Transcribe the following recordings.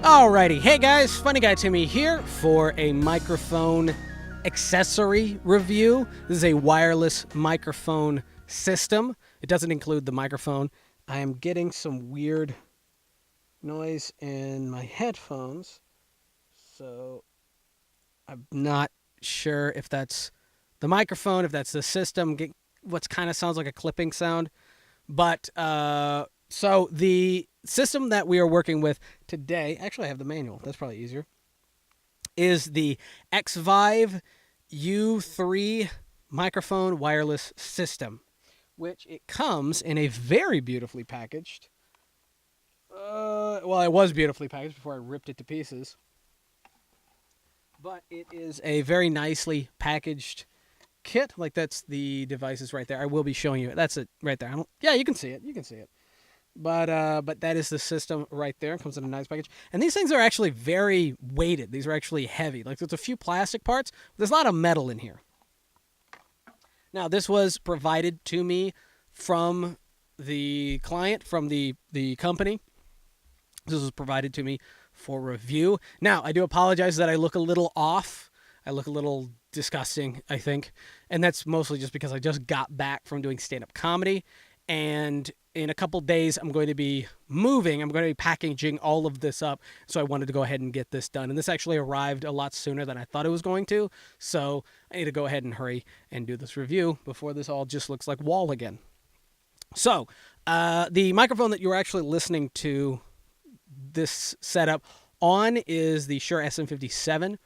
Alrighty, hey guys, FunnyGuyTimmy here for a microphone accessory review. This is a wireless microphone system. It doesn't include the microphone. I am getting some weird noise in my headphones, so I'm not sure if that's the microphone, if that's the system. Get what kind of sounds like a clipping sound. But so the system that we are working with today, actually I have the manual, that's probably easier, is the Xvive U3 microphone wireless system, which it comes in a very beautifully packaged, well, it was beautifully packaged before I ripped it to pieces, but it is a very nicely packaged kit. Like, that's the devices right there. I will be showing you it. That's it right there. Yeah, you can see it. You can see it. But that is the system right there. It comes in a nice package. And these things are actually very weighted. These are actually heavy. Like, there's a few plastic parts, but there's a lot of metal in here. Now, this was provided to me from the client, from the company. This was provided to me for review. Now, I do apologize that I look a little off. I look a little disgusting, I think. And that's mostly just because I just got back from doing stand-up comedy. And in a couple days, I'm going to be moving. I'm going to be packaging all of this up. So I wanted to go ahead and get this done. And this actually arrived a lot sooner than I thought it was going to. So I need to go ahead and hurry and do this review before this all just looks like wall again. So the microphone that you're actually listening to this setup on is the Shure SM57.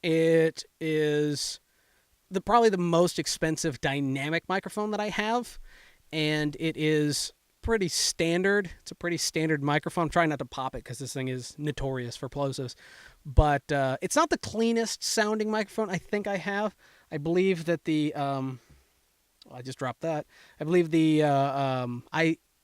It is probably the most expensive dynamic microphone that I have, and it is pretty standard. It's a pretty standard microphone. I'm trying not to pop it because this thing is notorious for plosives, but it's not the cleanest sounding microphone I think I have. I believe that the I just dropped that. I believe the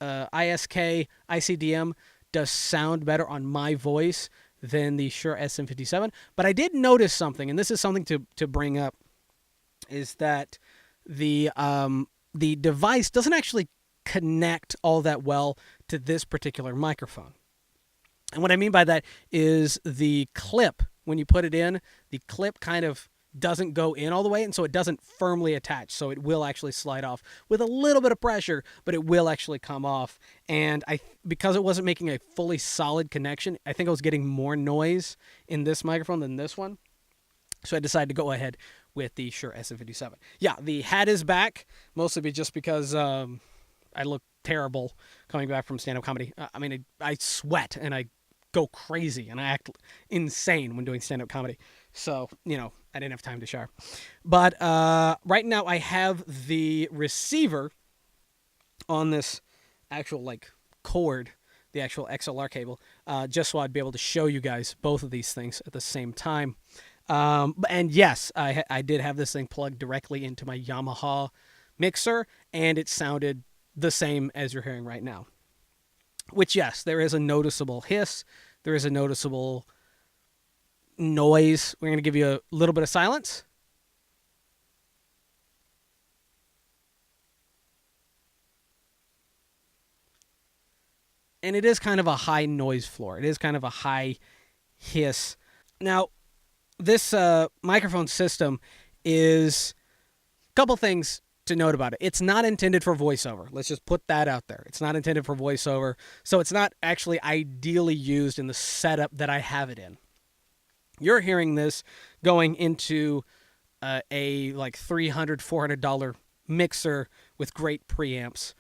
ISK ICDM does sound better on my voice than the Shure SM57. But I did notice something, and this is something to bring up, is that the device doesn't actually connect all that well to this particular microphone. And what I mean by that is the clip, when you put it in, the clip kind of doesn't go in all the way, and so it doesn't firmly attach, so it will actually slide off with a little bit of pressure, but it will actually come off. And because it wasn't making a fully solid connection, I think I was getting more noise in this microphone than this one, so I decided to go ahead with the Shure SM57. Yeah, the hat is back, mostly just because I look terrible coming back from stand-up comedy. I mean, I sweat and I go crazy and I act insane when doing stand-up comedy. So, you know, I didn't have time to shower. But right now I have the receiver on this actual, like, cord, the actual XLR cable, just so I'd be able to show you guys both of these things at the same time. And yes, I did have this thing plugged directly into my Yamaha mixer, and it sounded the same as you're hearing right now. Which, yes, there is a noticeable hiss. There is a noticeable noise. We're going to give you a little bit of silence. And it is kind of a high noise floor. It is kind of a high hiss. Now, this microphone system is a couple things to note about it. It's not intended for voiceover. Let's just put that out there. It's not intended for voiceover. So it's not actually ideally used in the setup that I have it in. You're hearing this going into a like $300, $400 mixer with great preamps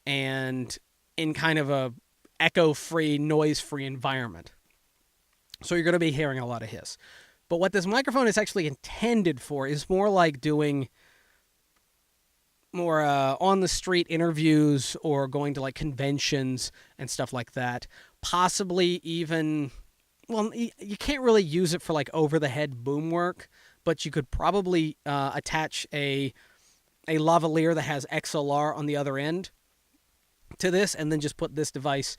and in kind of a echo-free, noise-free environment. So you're going to be hearing a lot of hiss. But what this microphone is actually intended for is more like doing more on-the-street interviews or going to like conventions and stuff like that. Possibly even, well, you can't really use it for like over-the-head boom work, but you could probably attach a lavalier that has XLR on the other end to this and then just put this device,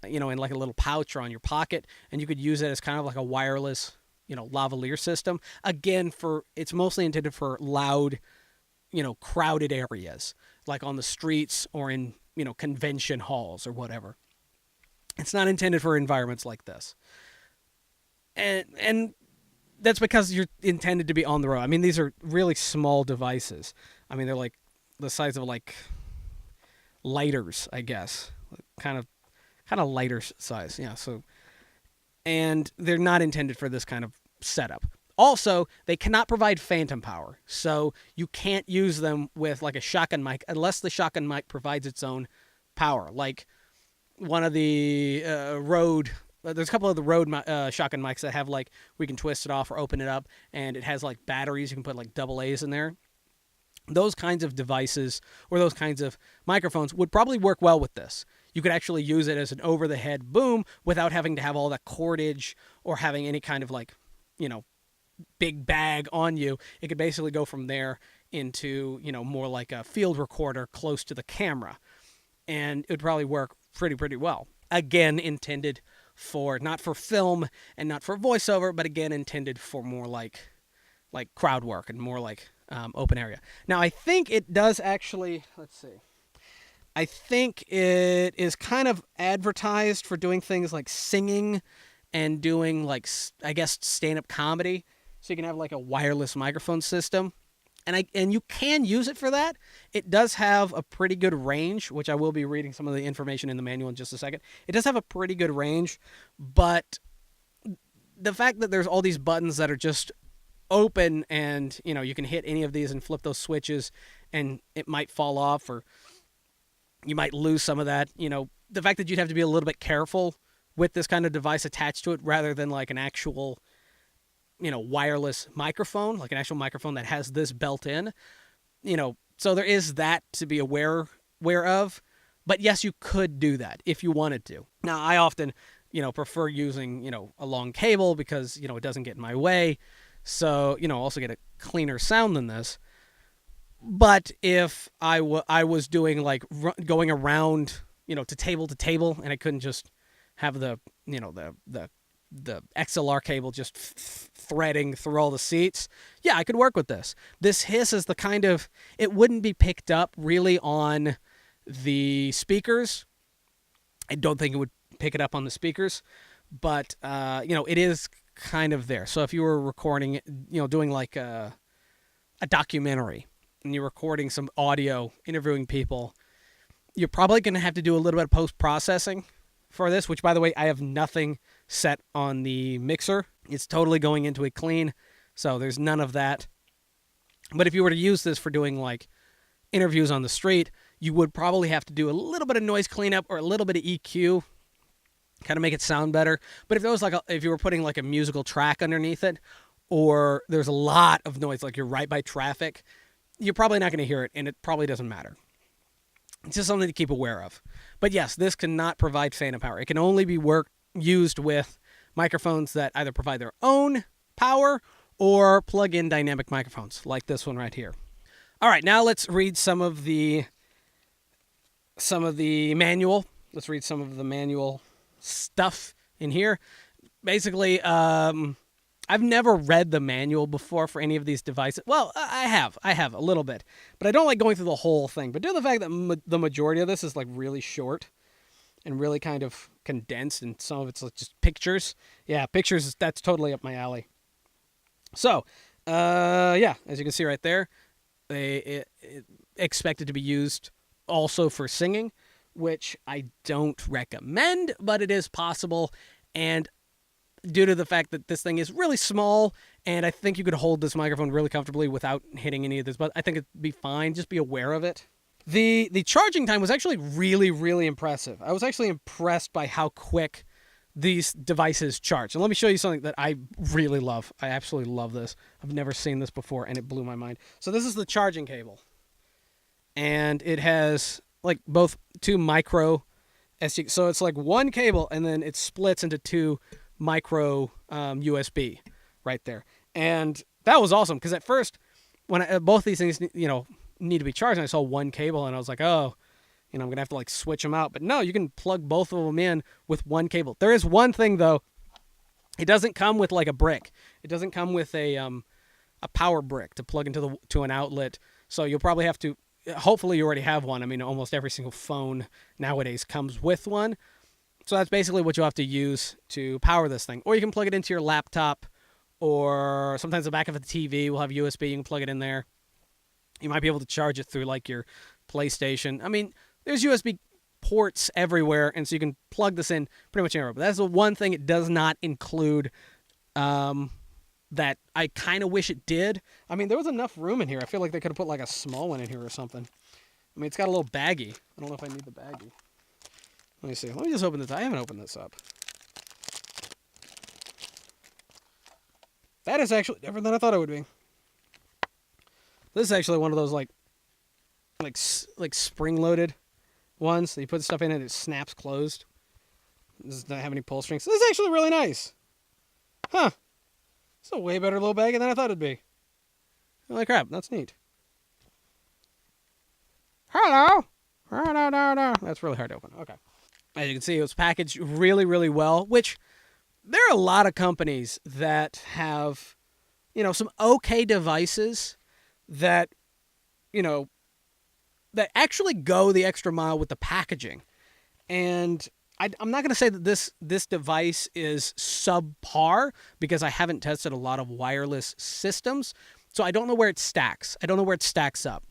you know, in like a little pouch or on your pocket, and you could use it as kind of like a wireless, you know, lavalier system. Again, it's mostly intended for loud, you know, crowded areas, like on the streets or in, you know, convention halls or whatever. It's not intended for environments like this. And that's because you're intended to be on the road. I mean, these are really small devices. I mean, they're like the size of like lighters, I guess, kind of lighter size. Yeah. So, and they're not intended for this kind of setup. Also, they cannot provide phantom power, so you can't use them with like a shotgun mic unless the shotgun mic provides its own power. Like one of the Rode, there's a couple of the Rode shotgun mics that have like we can twist it off or open it up, and it has like batteries. You can put like double A's in there. Those kinds of devices or those kinds of microphones would probably work well with this. You could actually use it as an over-the-head boom without having to have all that cordage or having any kind of like, big bag on you. It could basically go from there into, more like a field recorder close to the camera. And it would probably work pretty well. Again, intended for, not for film and not for voiceover, but again, intended for more like crowd work and more like open area. Now, I think it does actually, let's see. I think it is kind of advertised for doing things like singing and doing like, I guess, stand-up comedy. So you can have like a wireless microphone system. And you can use it for that. It does have a pretty good range, which I will be reading some of the information in the manual in just a second. It does have a pretty good range, but the fact that there's all these buttons that are just open and, you can hit any of these and flip those switches and it might fall off or you might lose some of that. The fact that you'd have to be a little bit careful with this kind of device attached to it rather than like an actual wireless microphone, like an actual microphone that has this built in, so there is that to be aware of. But yes, you could do that if you wanted to. Now, I often, prefer using, a long cable because, it doesn't get in my way. So, also get a cleaner sound than this. But if I was doing like going around, to table and I couldn't just have the XLR cable just threading through all the seats, yeah, I could work with this. This hiss is the kind of, it wouldn't be picked up really on the speakers. I don't think it would pick it up on the speakers, but, it is kind of there. So if you were recording, doing like a documentary and you're recording some audio, interviewing people, you're probably going to have to do a little bit of post-processing for this, which, by the way, I have nothing set on the mixer. It's totally going into it clean, so there's none of that. But if you were to use this for doing like interviews on the street, you would probably have to do a little bit of noise cleanup or a little bit of EQ, kind of make it sound better. But if there was if you were putting like a musical track underneath it, or there's a lot of noise, like you're right by traffic, you're probably not going to hear it, and it probably doesn't matter. It's just something to keep aware of. But yes, this cannot provide phantom power. It can only be used with microphones that either provide their own power or plug in dynamic microphones, like this one right here. All right, now let's read some of the manual. Let's read some of the manual stuff in here. Basically, I've never read the manual before for any of these devices. Well, I have a little bit, but I don't like going through the whole thing. But due to the fact that the majority of this is like really short and really kind of condensed, and some of it's like just pictures. Yeah, pictures, that's totally up my alley. So, yeah, as you can see right there, it expected to be used also for singing, which I don't recommend, but it is possible. And due to the fact that this thing is really small, and I think you could hold this microphone really comfortably without hitting any of this, but I think it'd be fine. Just be aware of it. The charging time was actually really, really impressive. I was actually impressed by how quick these devices charge. And let me show you something that I really love. I absolutely love this. I've never seen this before, and it blew my mind. So this is the charging cable. And it has like both two micro SD. So it's like one cable, and then it splits into two micro USB right there. And that was awesome, because at first, when both these things, need to be charged, and I saw one cable, and I was like, oh, I'm going to have to like switch them out. But no, you can plug both of them in with one cable. There is one thing, though. It doesn't come with like a brick. It doesn't come with a power brick to plug to an outlet. So you'll probably have to, hopefully you already have one. I mean, almost every single phone nowadays comes with one. So that's basically what you'll have to use to power this thing. Or you can plug it into your laptop, or sometimes the back of the TV will have USB. You can plug it in there. You might be able to charge it through like your PlayStation. I mean, there's USB ports everywhere, and so you can plug this in pretty much anywhere. But that's the one thing it does not include that I kind of wish it did. I mean, there was enough room in here. I feel like they could have put like a small one in here or something. I mean, it's got a little baggie. I don't know if I need the baggie. Let me see. Let me just open this. I haven't opened this up. That is actually different than I thought it would be. This is actually one of those like spring-loaded ones. So you put stuff in and it snaps closed. It doesn't have any pull strings. This is actually really nice. Huh. It's a way better little bag than I thought it'd be. Holy crap, that's neat. Hello. That's really hard to open. Okay. As you can see, it was packaged really, really well, which there are a lot of companies that have, some okay devices that, that actually go the extra mile with the packaging. And I'm not going to say that this device is subpar because I haven't tested a lot of wireless systems. So I don't know where it stacks. I don't know where it stacks up.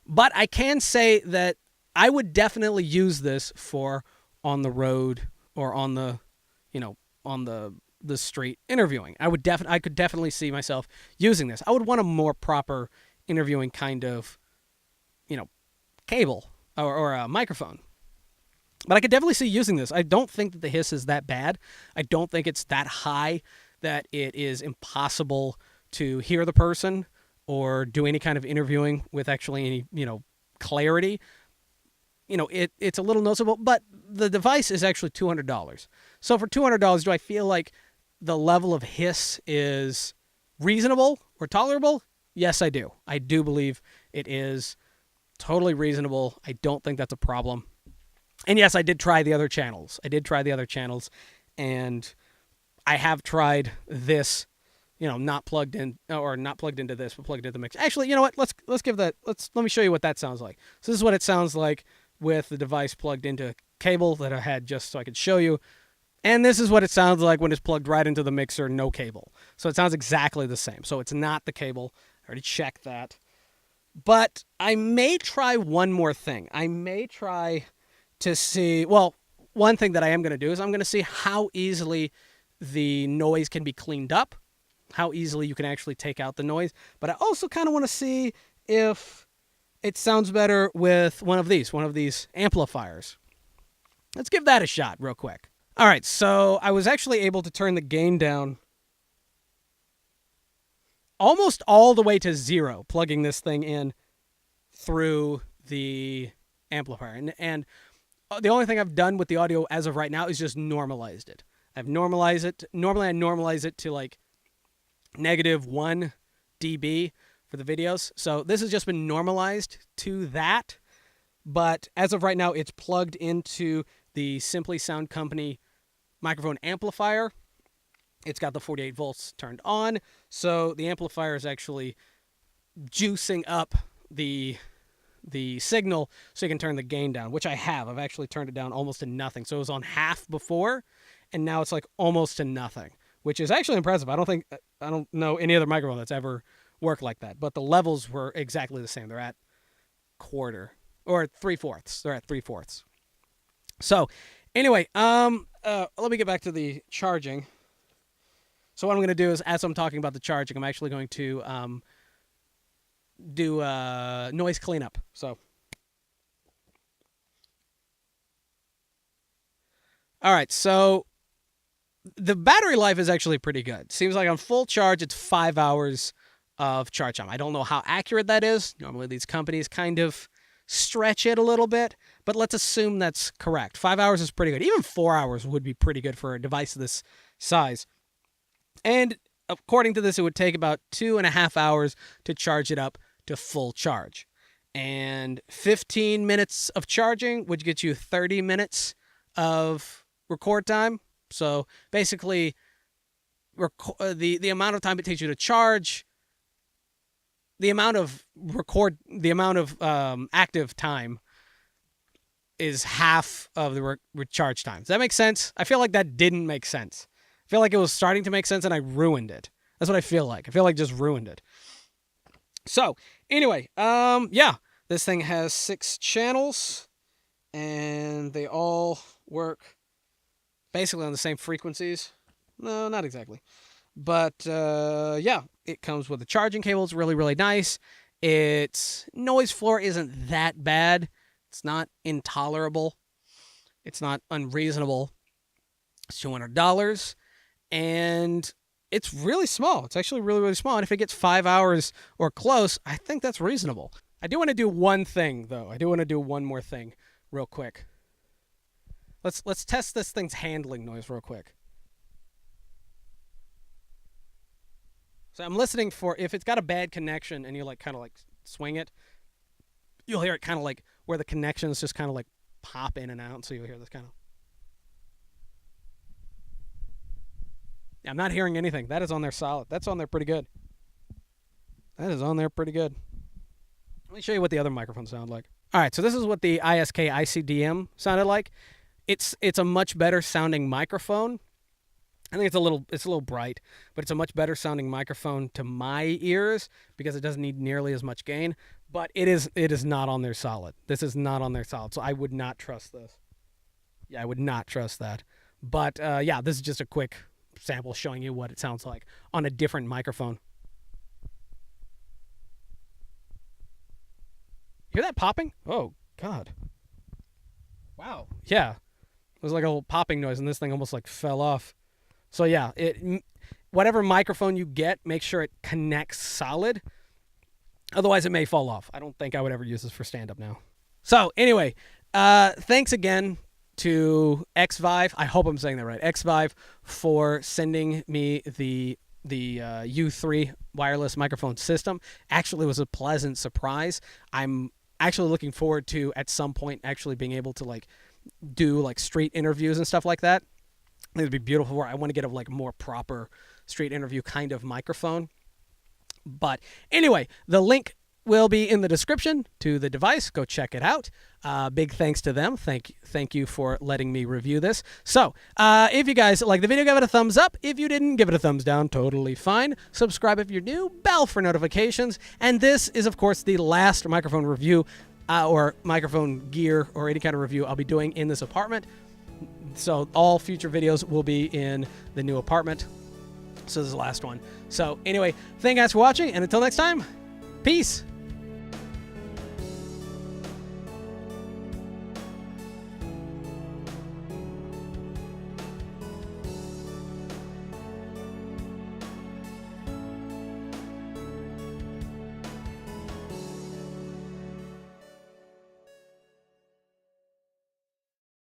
But I can say that I would definitely use this for on the road or on the, on the street interviewing. I could definitely see myself using this. I would want a more proper interviewing kind of, cable or a microphone. But I could definitely see using this. I don't think that the hiss is that bad. I don't think it's that high that it is impossible to hear the person or do any kind of interviewing with actually any, clarity. It's a little noticeable, but the device is actually $200. So for $200, do I feel like the level of hiss is reasonable or tolerable? Yes, I do. I do believe it is totally reasonable. I don't think that's a problem. And yes, I did try the other channels. And I have tried this, not plugged in or not plugged into this, but plugged into the mix. Actually, you know what? Let me show you what that sounds like. So this is what it sounds like with the device plugged into a cable that I had just so I could show you. And this is what it sounds like when it's plugged right into the mixer, no cable. So it sounds exactly the same. So it's not the cable. I already checked that. But I may try one more thing. I may try to see, one thing that I am going to do is I'm going to see how easily the noise can be cleaned up, how easily you can actually take out the noise. But I also kind of want to see if it sounds better with one of these amplifiers. Let's give that a shot real quick. All right, so I was actually able to turn the gain down almost all the way to 0, plugging this thing in through the amplifier. And the only thing I've done with the audio as of right now is just normalized it. I've normalized it. Normally I normalize it to like -1 dB for the videos. So this has just been normalized to that. But as of right now, it's plugged into the Simply Sound Company microphone amplifier. It's got the 48 volts turned on. So the amplifier is actually juicing up the signal so you can turn the gain down, which I have. I've actually turned it down almost to nothing. So it was on half before, and now it's like almost to nothing, which is actually impressive. I don't know any other microphone that's ever worked like that, but the levels were exactly the same. They're at quarter or 3/4. They're at 3/4. So anyway, let me get back to the charging. So what I'm going to do is, as I'm talking about the charging, I'm actually going to do noise cleanup. So, all right, so the battery life is actually pretty good. Seems like on full charge, it's 5 hours of charge time. I don't know how accurate that is. Normally these companies kind of stretch it a little bit, but let's assume that's correct. 5 hours is pretty good. Even 4 hours would be pretty good for a device this size. And according to this, it would take about 2.5 hours to charge it up to full charge. And 15 minutes of charging would get you 30 minutes of record time. So basically, the amount of time it takes you to charge, the amount of active time is half of the recharge time. Does that make sense? I feel like that didn't make sense. I feel like it was starting to make sense and I ruined it. That's what I feel like. I feel like just ruined it. So anyway, yeah, this thing has 6 channels and they all work basically on the same frequencies. No, not exactly. But yeah, it comes with a charging cable. It's really, really nice. Its noise floor isn't that bad. It's not intolerable. It's not unreasonable. It's $200. And it's really small. It's actually really, really small. And if it gets 5 hours or close, I think that's reasonable. I do want to do one thing, though. I do want to do one more thing real quick. Let's test this thing's handling noise real quick. So I'm listening for if it's got a bad connection and you like kind of like swing it, you'll hear it kind of like where the connections just kind of like pop in and out. So you'll hear this kind of. I'm not hearing anything. That is on there solid. That's on there pretty good. That is on there pretty good. Let me show you what the other microphones sound like. All right, so this is what the ISK ICDM sounded like. It's a much better sounding microphone. I think it's a little bright, but it's a much better sounding microphone to my ears because it doesn't need nearly as much gain. But it is not on there solid. This is not on there solid, so I would not trust this. Yeah, I would not trust that. But yeah, this is just a quick sample showing you what it sounds like on a different microphone. Hear that popping? Oh, God. Wow. Yeah. It was like a little popping noise, and this thing almost like fell off. So yeah, whatever microphone you get, make sure it connects solid. Otherwise, it may fall off. I don't think I would ever use this for stand-up now. So anyway, thanks again to Xvive. I hope I'm saying that right. Xvive for sending me the U3 wireless microphone system. Actually, it was a pleasant surprise. I'm actually looking forward to at some point actually being able to like do like street interviews and stuff like that. I think it'd be beautiful. Where I want to get a like more proper street interview kind of microphone. But anyway, the link will be in the description to the device. Go check it out. Big thanks to them. Thank you for letting me review this. So if you guys like the video, give it a thumbs up. If you didn't, give it a thumbs down. Totally fine. Subscribe if you're new. Bell for notifications. And this is, of course, the last microphone review or microphone gear or any kind of review I'll be doing in this apartment. So all future videos will be in the new apartment. So this is the last one. So anyway, thank you guys for watching. And until next time, peace.